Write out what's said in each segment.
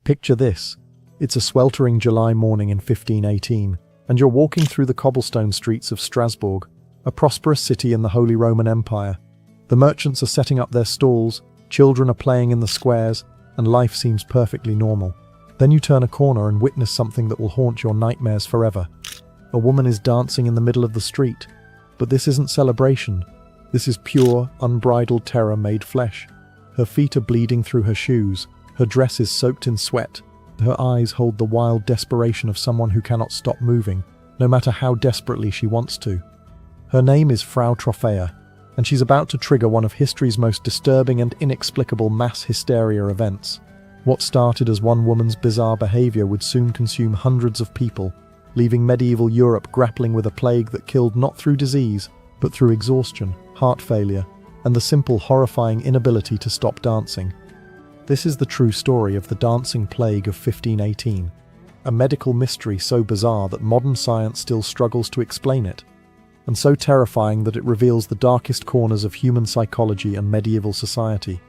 Picture this. It's a sweltering July morning in 1518, and you're walking through the cobblestone streets of Strasbourg, a prosperous city in the Holy Roman Empire. The merchants are setting up their stalls, children are playing in the squares, and life seems perfectly normal. Then you turn a corner and witness something that will haunt your nightmares forever. A woman is dancing in the middle of the street. But this isn't celebration. This is pure, unbridled terror made flesh. Her feet are bleeding through her shoes. Her dress is soaked in sweat. Her eyes hold the wild desperation of someone who cannot stop moving, no matter how desperately she wants to. Her name is Frau Trophäa, and she's about to trigger one of history's most disturbing and inexplicable mass hysteria events. What started as one woman's bizarre behavior would soon consume hundreds of people, leaving medieval Europe grappling with a plague that killed not through disease, but through exhaustion, heart failure, and the simple, horrifying inability to stop dancing. This is the true story of the dancing plague of 1518, a medical mystery so bizarre that modern science still struggles to explain it, and so terrifying that it reveals the darkest corners of human psychology and medieval society.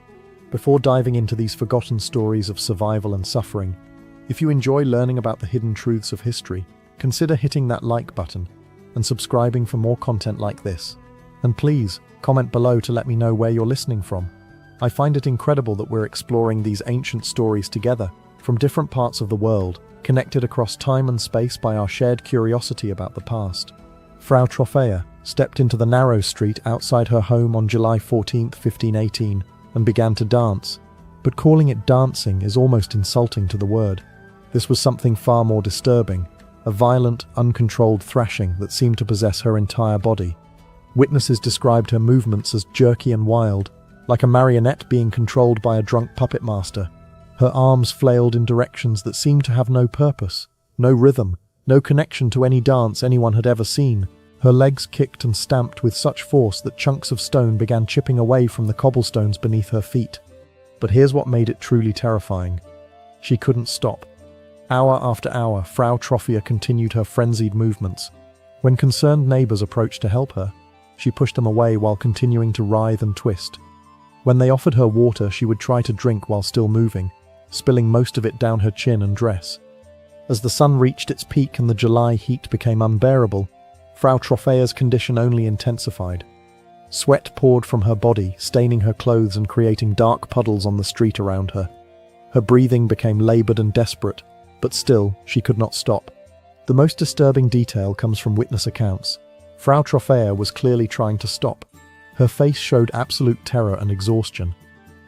Before diving into these forgotten stories of survival and suffering, if you enjoy learning about the hidden truths of history, consider hitting that like button and subscribing for more content like this. And please, comment below to let me know where you're listening from. I find it incredible that we're exploring these ancient stories together, from different parts of the world, connected across time and space by our shared curiosity about the past. Frau Trophäa stepped into the narrow street outside her home on July 14, 1518, and began to dance. But calling it dancing is almost insulting to the word. This was something far more disturbing, a violent, uncontrolled thrashing that seemed to possess her entire body. Witnesses described her movements as jerky and wild, like a marionette being controlled by a drunk puppet master. Her arms flailed in directions that seemed to have no purpose, no rhythm, no connection to any dance anyone had ever seen. Her legs kicked and stamped with such force that chunks of stone began chipping away from the cobblestones beneath her feet. But here's what made it truly terrifying. She couldn't stop. Hour after hour, Frau Trophäa continued her frenzied movements. When concerned neighbors approached to help her, she pushed them away while continuing to writhe and twist. When they offered her water, she would try to drink while still moving, spilling most of it down her chin and dress. As the sun reached its peak and the July heat became unbearable, Frau Trophäa's condition only intensified. Sweat poured from her body, staining her clothes and creating dark puddles on the street around her. Her breathing became labored and desperate, but still, she could not stop. The most disturbing detail comes from witness accounts. Frau Trophäa was clearly trying to stop. Her face showed absolute terror and exhaustion.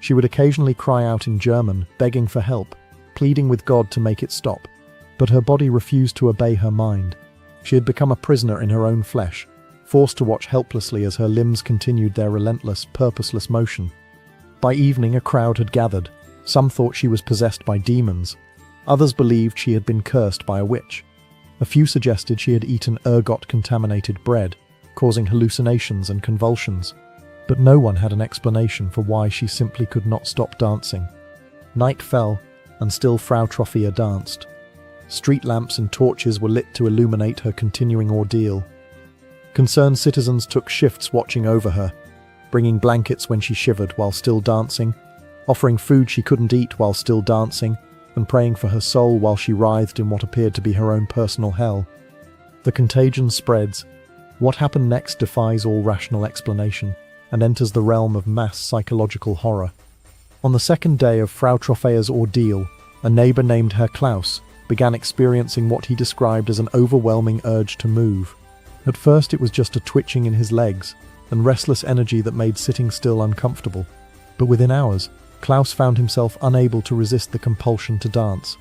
She would occasionally cry out in German, begging for help, pleading with God to make it stop. But her body refused to obey her mind. She had become a prisoner in her own flesh, forced to watch helplessly as her limbs continued their relentless, purposeless motion. By evening, a crowd had gathered. Some thought she was possessed by demons. Others believed she had been cursed by a witch. A few suggested she had eaten ergot-contaminated bread, causing hallucinations and convulsions. But no one had an explanation for why she simply could not stop dancing. Night fell, and still Frau Trophäa danced. Street lamps and torches were lit to illuminate her continuing ordeal. Concerned citizens took shifts watching over her, bringing blankets when she shivered while still dancing, offering food she couldn't eat while still dancing, and praying for her soul while she writhed in what appeared to be her own personal hell. The contagion spreads. What happened next defies all rational explanation, and enters the realm of mass psychological horror. On the second day of Frau Trophäa's ordeal, a neighbor named Herr Klaus began experiencing what he described as an overwhelming urge to move. At first it was just a twitching in his legs, and restless energy that made sitting still uncomfortable. But within hours, Klaus found himself unable to resist the compulsion to dance.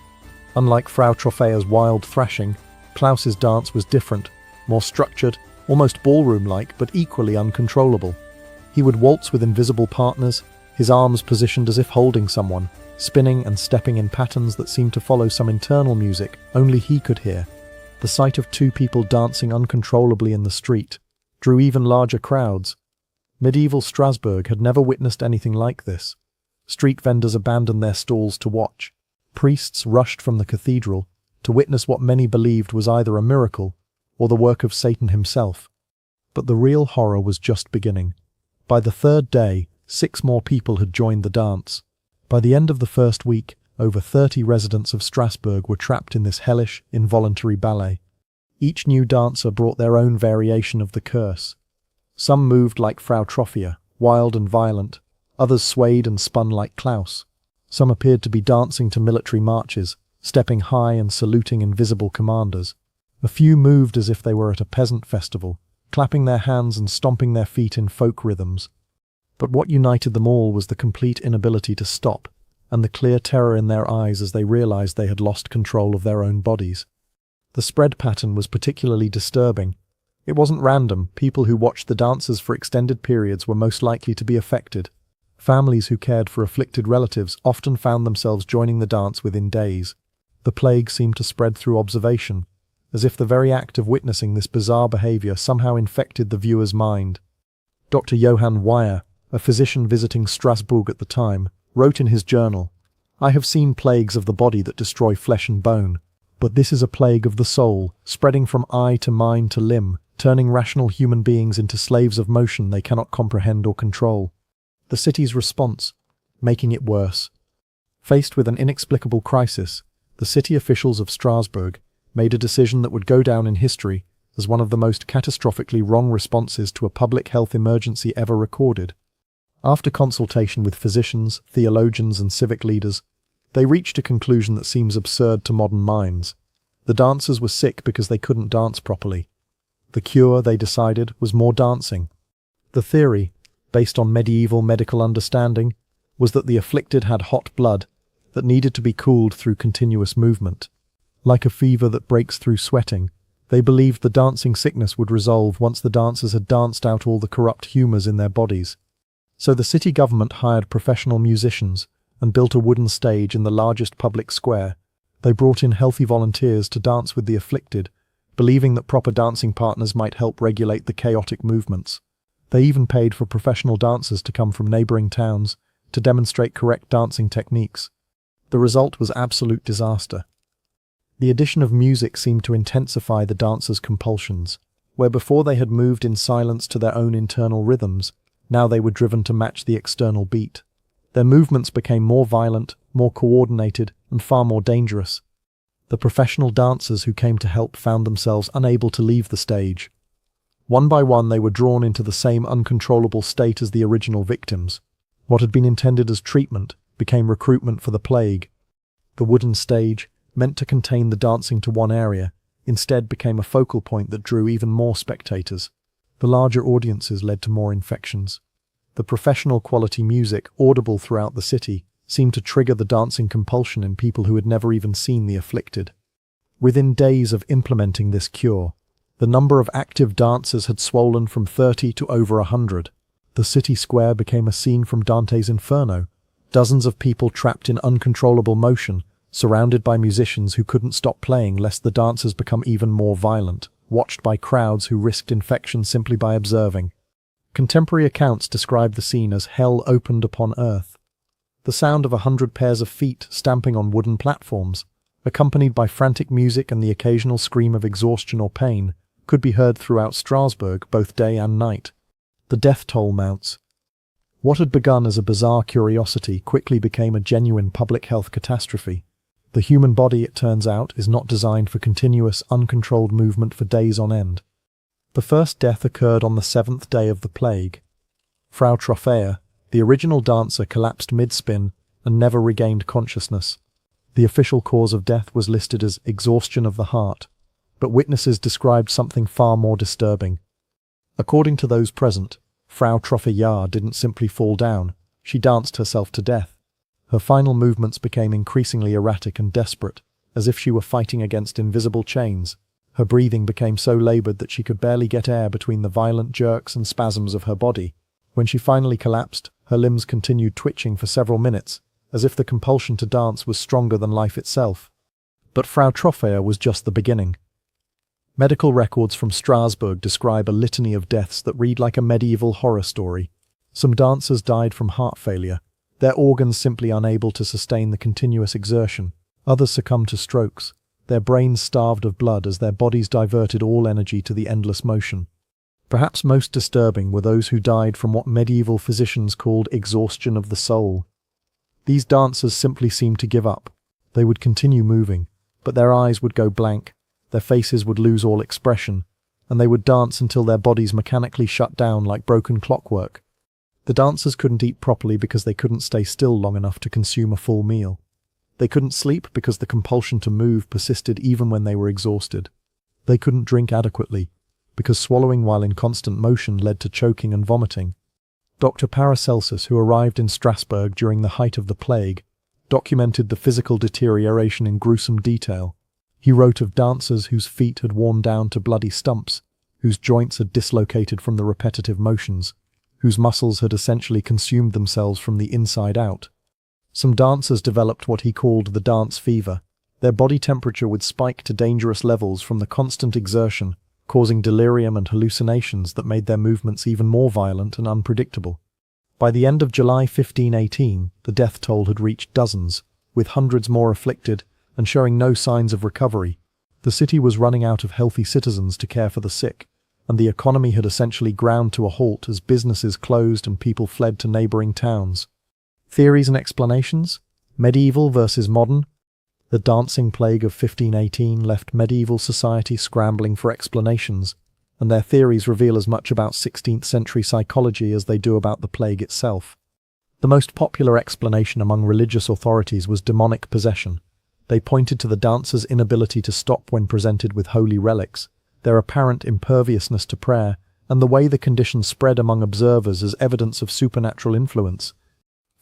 Unlike Frau Trophäa's wild thrashing, Klaus's dance was different, more structured, almost ballroom-like, but equally uncontrollable. He would waltz with invisible partners, his arms positioned as if holding someone, spinning and stepping in patterns that seemed to follow some internal music only he could hear. The sight of two people dancing uncontrollably in the street drew even larger crowds. Medieval Strasbourg had never witnessed anything like this. Street vendors abandoned their stalls to watch. Priests rushed from the cathedral to witness what many believed was either a miracle or the work of Satan himself. But the real horror was just beginning. By the third day, 6 more people had joined the dance. By the end of the first week, over 30 residents of Strasbourg were trapped in this hellish, involuntary ballet. Each new dancer brought their own variation of the curse. Some moved like Frau Trophia, wild and violent. Others swayed and spun like Klaus. Some appeared to be dancing to military marches, stepping high and saluting invisible commanders. A few moved as if they were at a peasant festival, clapping their hands and stomping their feet in folk rhythms. But what united them all was the complete inability to stop, and the clear terror in their eyes as they realized they had lost control of their own bodies. The spread pattern was particularly disturbing. It wasn't random. People who watched the dances for extended periods were most likely to be affected. Families who cared for afflicted relatives often found themselves joining the dance within days. The plague seemed to spread through observation, as if the very act of witnessing this bizarre behavior somehow infected the viewer's mind. Dr. Johann Weyer, a physician visiting Strasbourg at the time, wrote in his journal, "I have seen plagues of the body that destroy flesh and bone, but this is a plague of the soul, spreading from eye to mind to limb, turning rational human beings into slaves of motion they cannot comprehend or control." The city's response, making it worse. Faced with an inexplicable crisis, the city officials of Strasbourg made a decision that would go down in history as one of the most catastrophically wrong responses to a public health emergency ever recorded. After consultation with physicians, theologians, and civic leaders, they reached a conclusion that seems absurd to modern minds. The dancers were sick because they couldn't dance properly. The cure, they decided, was more dancing. The theory, based on medieval medical understanding, was that the afflicted had hot blood that needed to be cooled through continuous movement. Like a fever that breaks through sweating, they believed the dancing sickness would resolve once the dancers had danced out all the corrupt humours in their bodies. So the city government hired professional musicians and built a wooden stage in the largest public square. They brought in healthy volunteers to dance with the afflicted, believing that proper dancing partners might help regulate the chaotic movements. They even paid for professional dancers to come from neighbouring towns to demonstrate correct dancing techniques. The result was absolute disaster. The addition of music seemed to intensify the dancers' compulsions. Where before they had moved in silence to their own internal rhythms, now they were driven to match the external beat. Their movements became more violent, more coordinated, and far more dangerous. The professional dancers who came to help found themselves unable to leave the stage. One by one they were drawn into the same uncontrollable state as the original victims. What had been intended as treatment became recruitment for the plague. The wooden stage, meant to contain the dancing to one area, instead became a focal point that drew even more spectators. The larger audiences led to more infections. The professional quality music, audible throughout the city, seemed to trigger the dancing compulsion in people who had never even seen the afflicted. Within days of implementing this cure, the number of active dancers had swollen from 30 to over 100. The city square became a scene from Dante's Inferno. Dozens of people trapped in uncontrollable motion, surrounded by musicians who couldn't stop playing lest the dancers become even more violent, watched by crowds who risked infection simply by observing. Contemporary accounts describe the scene as hell opened upon earth. The sound of 100 pairs of feet stamping on wooden platforms, accompanied by frantic music and the occasional scream of exhaustion or pain, could be heard throughout Strasbourg both day and night. The death toll mounts. What had begun as a bizarre curiosity quickly became a genuine public health catastrophe. The human body, it turns out, is not designed for continuous, uncontrolled movement for days on end. The first death occurred on the 7th day of the plague. Frau Trophea, the original dancer, collapsed mid-spin and never regained consciousness. The official cause of death was listed as exhaustion of the heart, but witnesses described something far more disturbing. According to those present, Frau Trophea didn't simply fall down, she danced herself to death. Her final movements became increasingly erratic and desperate, as if she were fighting against invisible chains. Her breathing became so laboured that she could barely get air between the violent jerks and spasms of her body. When she finally collapsed, her limbs continued twitching for several minutes, as if the compulsion to dance was stronger than life itself. But Frau Trophea was just the beginning. Medical records from Strasbourg describe a litany of deaths that read like a medieval horror story. Some dancers died from heart failure, their organs simply unable to sustain the continuous exertion. Others succumbed to strokes, their brains starved of blood as their bodies diverted all energy to the endless motion. Perhaps most disturbing were those who died from what medieval physicians called exhaustion of the soul. These dancers simply seemed to give up. They would continue moving, but their eyes would go blank, their faces would lose all expression, and they would dance until their bodies mechanically shut down like broken clockwork. The dancers couldn't eat properly because they couldn't stay still long enough to consume a full meal. They couldn't sleep because the compulsion to move persisted even when they were exhausted. They couldn't drink adequately because swallowing while in constant motion led to choking and vomiting. Dr. Paracelsus, who arrived in Strasbourg during the height of the plague, documented the physical deterioration in gruesome detail. He wrote of dancers whose feet had worn down to bloody stumps, whose joints had dislocated from the repetitive motions, whose muscles had essentially consumed themselves from the inside out. Some dancers developed what he called the dance fever. Their body temperature would spike to dangerous levels from the constant exertion, causing delirium and hallucinations that made their movements even more violent and unpredictable. By the end of July 1518, the death toll had reached dozens, with hundreds more afflicted and showing no signs of recovery. The city was running out of healthy citizens to care for the sick, and the economy had essentially ground to a halt as businesses closed and people fled to neighboring towns. Theories and explanations? Medieval versus modern? The dancing plague of 1518 left medieval society scrambling for explanations, and their theories reveal as much about 16th century psychology as they do about the plague itself. The most popular explanation among religious authorities was demonic possession. They pointed to the dancers' inability to stop when presented with holy relics, their apparent imperviousness to prayer, and the way the condition spread among observers as evidence of supernatural influence.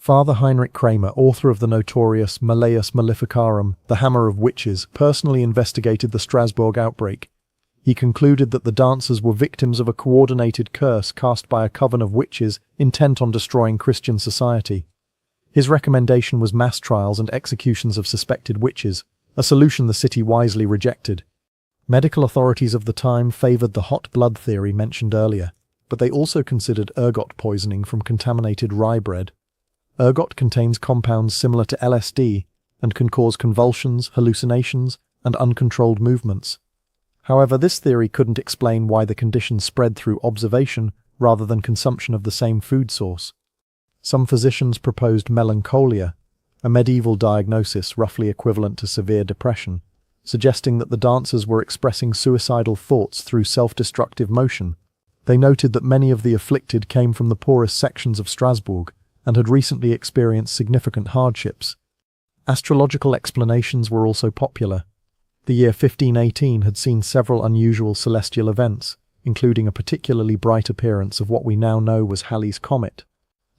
Father Heinrich Kramer, author of the notorious Malleus Maleficarum, the Hammer of Witches, personally investigated the Strasbourg outbreak. He concluded that the dancers were victims of a coordinated curse cast by a coven of witches intent on destroying Christian society. His recommendation was mass trials and executions of suspected witches, a solution the city wisely rejected. Medical authorities of the time favored the hot blood theory mentioned earlier, but they also considered ergot poisoning from contaminated rye bread. Ergot contains compounds similar to LSD and can cause convulsions, hallucinations, and uncontrolled movements. However, this theory couldn't explain why the condition spread through observation rather than consumption of the same food source. Some physicians proposed melancholia, a medieval diagnosis roughly equivalent to severe depression, suggesting that the dancers were expressing suicidal thoughts through self-destructive motion. They noted that many of the afflicted came from the poorest sections of Strasbourg and had recently experienced significant hardships. Astrological explanations were also popular. The year 1518 had seen several unusual celestial events, including a particularly bright appearance of what we now know was Halley's Comet.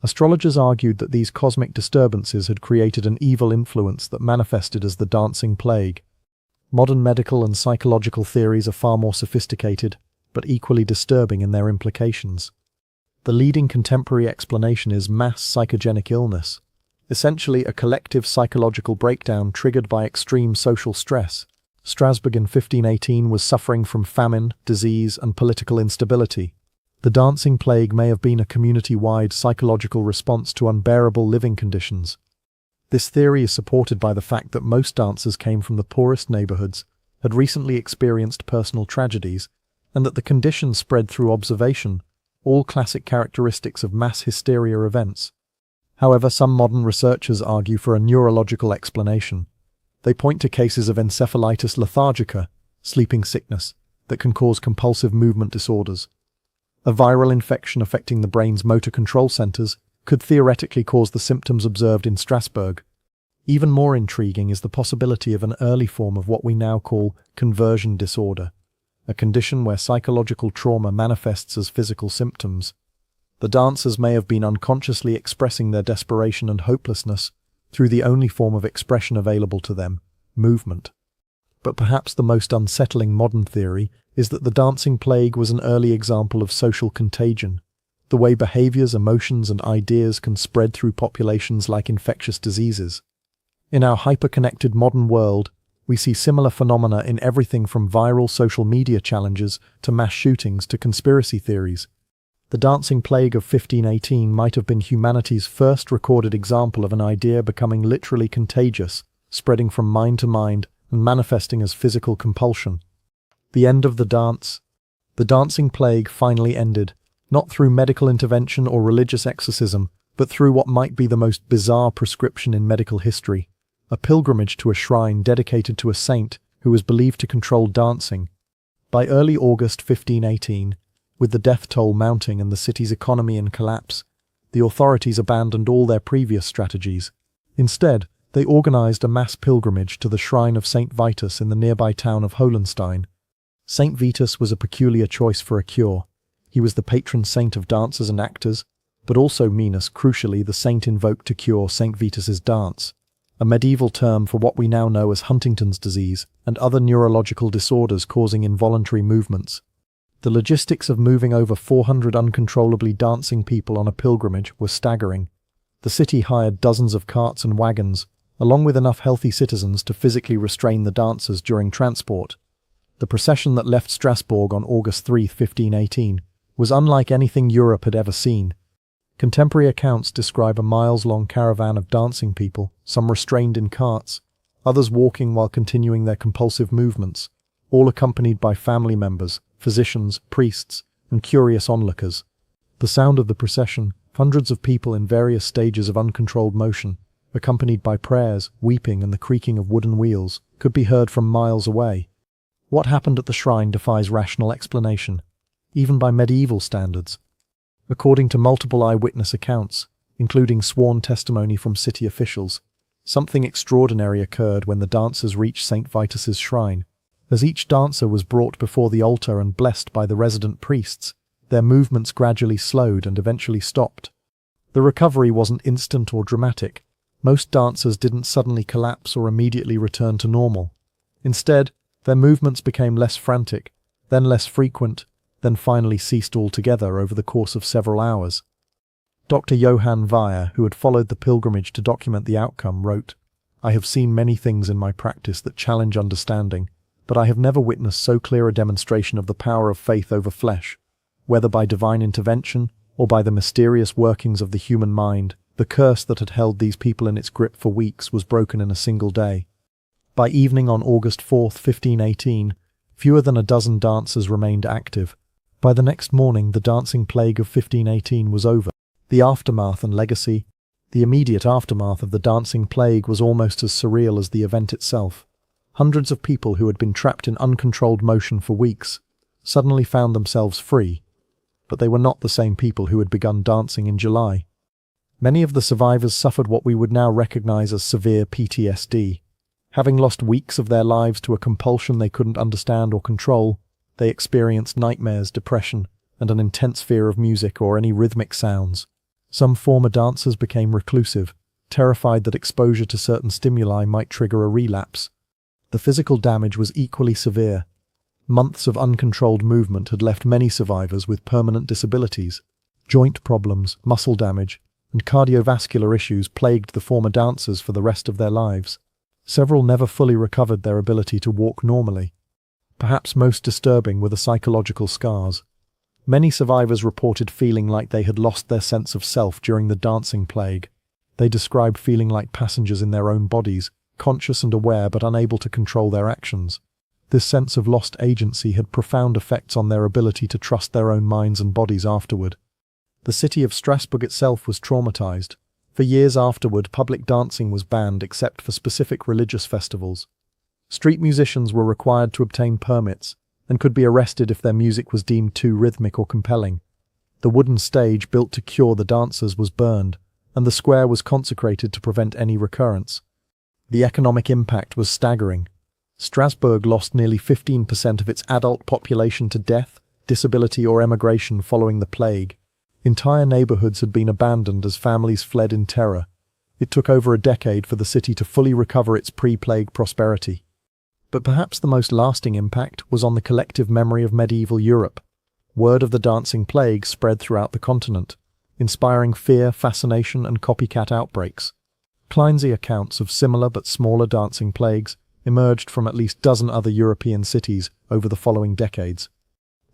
Astrologers argued that these cosmic disturbances had created an evil influence that manifested as the dancing plague. Modern medical and psychological theories are far more sophisticated, but equally disturbing in their implications. The leading contemporary explanation is mass psychogenic illness, essentially a collective psychological breakdown triggered by extreme social stress. Strasbourg in 1518 was suffering from famine, disease, and political instability. The dancing plague may have been a community-wide psychological response to unbearable living conditions. This theory is supported by the fact that most dancers came from the poorest neighborhoods, had recently experienced personal tragedies, and that the condition spread through observation, all classic characteristics of mass hysteria events. However, some modern researchers argue for a neurological explanation. They point to cases of encephalitis lethargica, sleeping sickness, that can cause compulsive movement disorders. A viral infection affecting the brain's motor control centers could theoretically cause the symptoms observed in Strasbourg. Even more intriguing is the possibility of an early form of what we now call conversion disorder, a condition where psychological trauma manifests as physical symptoms. The dancers may have been unconsciously expressing their desperation and hopelessness through the only form of expression available to them, movement. But perhaps the most unsettling modern theory is that the dancing plague was an early example of social contagion, the way behaviors, emotions, and ideas can spread through populations like infectious diseases. In our hyper-connected modern world, we see similar phenomena in everything from viral social media challenges to mass shootings to conspiracy theories. The dancing plague of 1518 might have been humanity's first recorded example of an idea becoming literally contagious, spreading from mind to mind and manifesting as physical compulsion. The end of the dance. The dancing plague finally ended, not through medical intervention or religious exorcism, but through what might be the most bizarre prescription in medical history, a pilgrimage to a shrine dedicated to a saint who was believed to control dancing. By early August 1518, with the death toll mounting and the city's economy in collapse, the authorities abandoned all their previous strategies. Instead, they organized a mass pilgrimage to the shrine of Saint Vitus in the nearby town of Hohenstein. Saint Vitus was a peculiar choice for a cure. He was the patron saint of dancers and actors, but also Minos, crucially, the saint invoked to cure Saint Vitus's dance, a medieval term for what we now know as Huntington's disease and other neurological disorders causing involuntary movements. The logistics of moving over 400 uncontrollably dancing people on a pilgrimage were staggering. The city hired dozens of carts and wagons, along with enough healthy citizens to physically restrain the dancers during transport. The procession that left Strasbourg on August 3, 1518, was unlike anything Europe had ever seen. Contemporary accounts describe a miles-long caravan of dancing people, some restrained in carts, others walking while continuing their compulsive movements, all accompanied by family members, physicians, priests, and curious onlookers. The sound of the procession, hundreds of people in various stages of uncontrolled motion, accompanied by prayers, weeping, and the creaking of wooden wheels, could be heard from miles away. What happened at the shrine defies rational explanation, even by medieval standards. According to multiple eyewitness accounts, including sworn testimony from city officials, something extraordinary occurred when the dancers reached St. Vitus's shrine. As each dancer was brought before the altar and blessed by the resident priests, their movements gradually slowed and eventually stopped. The recovery wasn't instant or dramatic. Most dancers didn't suddenly collapse or immediately return to normal. Instead, their movements became less frantic, then less frequent, then finally ceased altogether over the course of several hours. Dr. Johann Weyer, who had followed the pilgrimage to document the outcome, wrote, "I have seen many things in my practice that challenge understanding, but I have never witnessed so clear a demonstration of the power of faith over flesh. Whether by divine intervention or by the mysterious workings of the human mind, the curse that had held these people in its grip for weeks was broken in a single day." By evening on August 4, 1518, fewer than a dozen dancers remained active. By the next morning, the dancing plague of 1518 was over. The aftermath and legacy, the immediate aftermath of the dancing plague, was almost as surreal as the event itself. Hundreds of people who had been trapped in uncontrolled motion for weeks suddenly found themselves free, but they were not the same people who had begun dancing in July. Many of the survivors suffered what we would now recognize as severe PTSD. Having lost weeks of their lives to a compulsion they couldn't understand or control, they experienced nightmares, depression, and an intense fear of music or any rhythmic sounds. Some former dancers became reclusive, terrified that exposure to certain stimuli might trigger a relapse. The physical damage was equally severe. Months of uncontrolled movement had left many survivors with permanent disabilities. Joint problems, muscle damage, and cardiovascular issues plagued the former dancers for the rest of their lives. Several never fully recovered their ability to walk normally. Perhaps most disturbing were the psychological scars. Many survivors reported feeling like they had lost their sense of self during the dancing plague. They described feeling like passengers in their own bodies, conscious and aware but unable to control their actions. This sense of lost agency had profound effects on their ability to trust their own minds and bodies afterward. The city of Strasbourg itself was traumatized. For years afterward, public dancing was banned except for specific religious festivals. Street musicians were required to obtain permits and could be arrested if their music was deemed too rhythmic or compelling. The wooden stage built to cure the dancers was burned, and the square was consecrated to prevent any recurrence. The economic impact was staggering. Strasbourg lost nearly 15% of its adult population to death, disability, or emigration following the plague. Entire neighborhoods had been abandoned as families fled in terror. It took over a decade for the city to fully recover its pre-plague prosperity. But perhaps the most lasting impact was on the collective memory of medieval Europe. Word of the dancing plague spread throughout the continent, inspiring fear, fascination, and copycat outbreaks. Kleinsey accounts of similar but smaller dancing plagues emerged from at least a dozen other European cities over the following decades.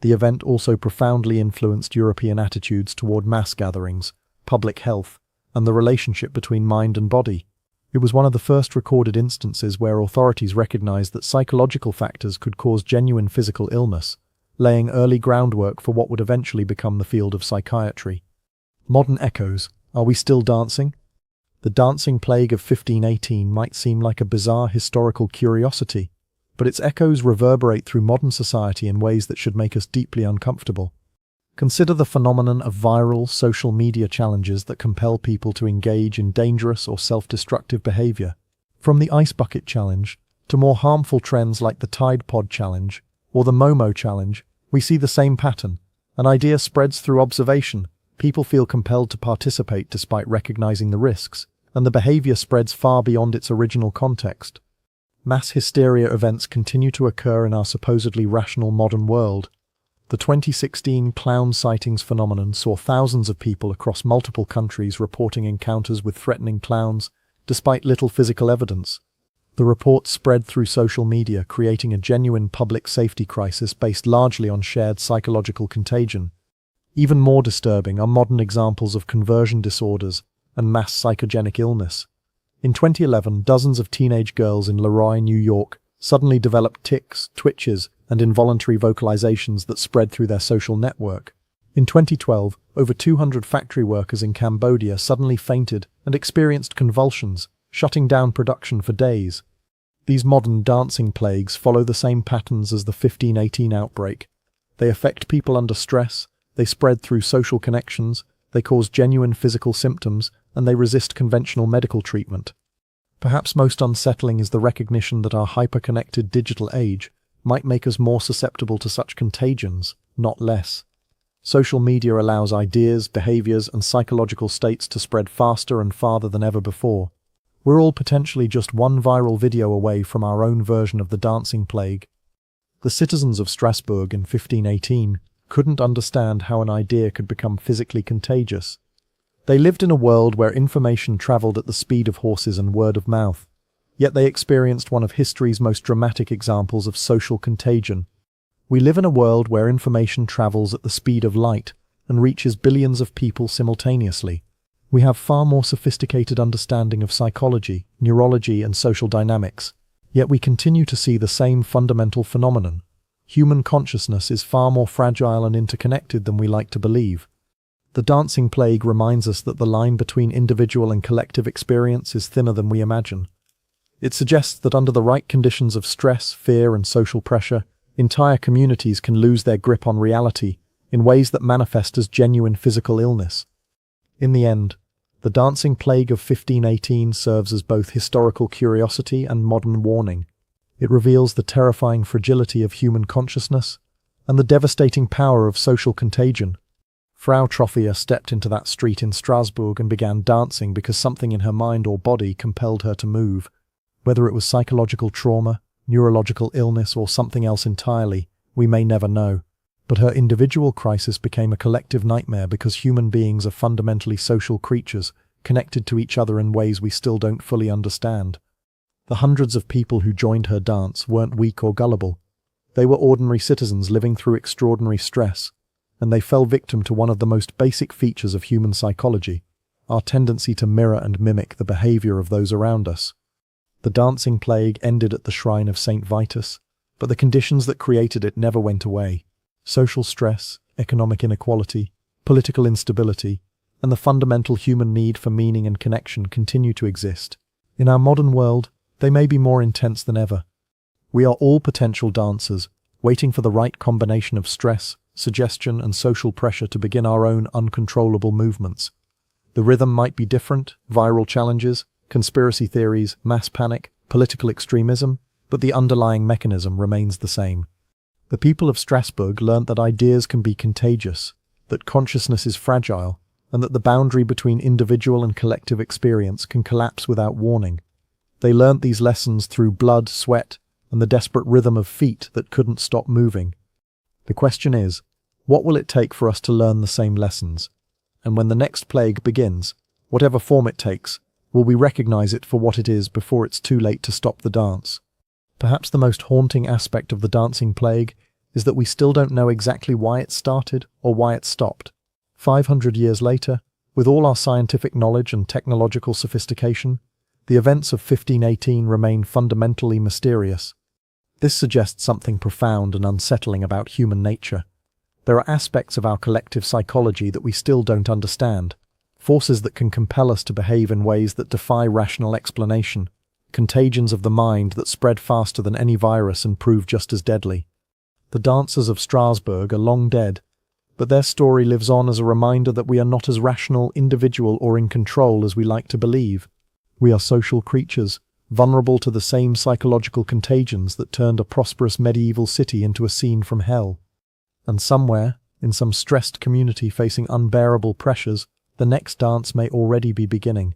The event also profoundly influenced European attitudes toward mass gatherings, public health, and the relationship between mind and body. It was one of the first recorded instances where authorities recognized that psychological factors could cause genuine physical illness, laying early groundwork for what would eventually become the field of psychiatry. Modern echoes. Are we still dancing? The dancing plague of 1518 might seem like a bizarre historical curiosity, but its echoes reverberate through modern society in ways that should make us deeply uncomfortable. Consider the phenomenon of viral social media challenges that compel people to engage in dangerous or self-destructive behavior. From the Ice Bucket Challenge to more harmful trends like the Tide Pod Challenge or the Momo Challenge, we see the same pattern. An idea spreads through observation, people feel compelled to participate despite recognizing the risks, and the behavior spreads far beyond its original context. Mass hysteria events continue to occur in our supposedly rational modern world. The 2016 clown sightings phenomenon saw thousands of people across multiple countries reporting encounters with threatening clowns, despite little physical evidence. The reports spread through social media, creating a genuine public safety crisis based largely on shared psychological contagion. Even more disturbing are modern examples of conversion disorders and mass psychogenic illness. In 2011, dozens of teenage girls in Leroy, New York, suddenly developed tics, twitches, and involuntary vocalizations that spread through their social network. In 2012, over 200 factory workers in Cambodia suddenly fainted and experienced convulsions, shutting down production for days. These modern dancing plagues follow the same patterns as the 1518 outbreak. They affect people under stress, they spread through social connections, they cause genuine physical symptoms, and they resist conventional medical treatment. Perhaps most unsettling is the recognition that our hyper-connected digital age might make us more susceptible to such contagions, not less. Social media allows ideas, behaviors, and psychological states to spread faster and farther than ever before. We're all potentially just one viral video away from our own version of the dancing plague. The citizens of Strasbourg in 1518 couldn't understand how an idea could become physically contagious. They lived in a world where information traveled at the speed of horses and word of mouth, yet they experienced one of history's most dramatic examples of social contagion. We live in a world where information travels at the speed of light and reaches billions of people simultaneously. We have far more sophisticated understanding of psychology, neurology, and social dynamics, yet we continue to see the same fundamental phenomenon. Human consciousness is far more fragile and interconnected than we like to believe. The dancing plague reminds us that the line between individual and collective experience is thinner than we imagine. It suggests that under the right conditions of stress, fear, and social pressure, entire communities can lose their grip on reality in ways that manifest as genuine physical illness. In the end, the dancing plague of 1518 serves as both historical curiosity and modern warning. It reveals the terrifying fragility of human consciousness and the devastating power of social contagion. Frau Troffea stepped into that street in Strasbourg and began dancing because something in her mind or body compelled her to move. Whether it was psychological trauma, neurological illness, or something else entirely, we may never know. But her individual crisis became a collective nightmare because human beings are fundamentally social creatures, connected to each other in ways we still don't fully understand. The hundreds of people who joined her dance weren't weak or gullible. They were ordinary citizens living through extraordinary stress, and they fell victim to one of the most basic features of human psychology, our tendency to mirror and mimic the behavior of those around us. The dancing plague ended at the shrine of Saint Vitus, but the conditions that created it never went away. Social stress, economic inequality, political instability, and the fundamental human need for meaning and connection continue to exist. In our modern world, they may be more intense than ever. We are all potential dancers, waiting for the right combination of stress, suggestion, and social pressure to begin our own uncontrollable movements. The rhythm might be different, viral challenges, conspiracy theories, mass panic, political extremism, but the underlying mechanism remains the same. The people of Strasbourg learnt that ideas can be contagious, that consciousness is fragile, and that the boundary between individual and collective experience can collapse without warning. They learnt these lessons through blood, sweat, and the desperate rhythm of feet that couldn't stop moving. The question is, what will it take for us to learn the same lessons? And when the next plague begins, whatever form it takes, will we recognize it for what it is before it's too late to stop the dance? Perhaps the most haunting aspect of the dancing plague is that we still don't know exactly why it started or why it stopped. 500 years later, with all our scientific knowledge and technological sophistication, the events of 1518 remain fundamentally mysterious. This suggests something profound and unsettling about human nature. There are aspects of our collective psychology that we still don't understand. forces that can compel us to behave in ways that defy rational explanation, contagions of the mind that spread faster than any virus and prove just as deadly. The dancers of Strasbourg are long dead, but their story lives on as a reminder that we are not as rational, individual, or in control as we like to believe. We are social creatures, vulnerable to the same psychological contagions that turned a prosperous medieval city into a scene from hell. And somewhere, in some stressed community facing unbearable pressures, the next dance may already be beginning.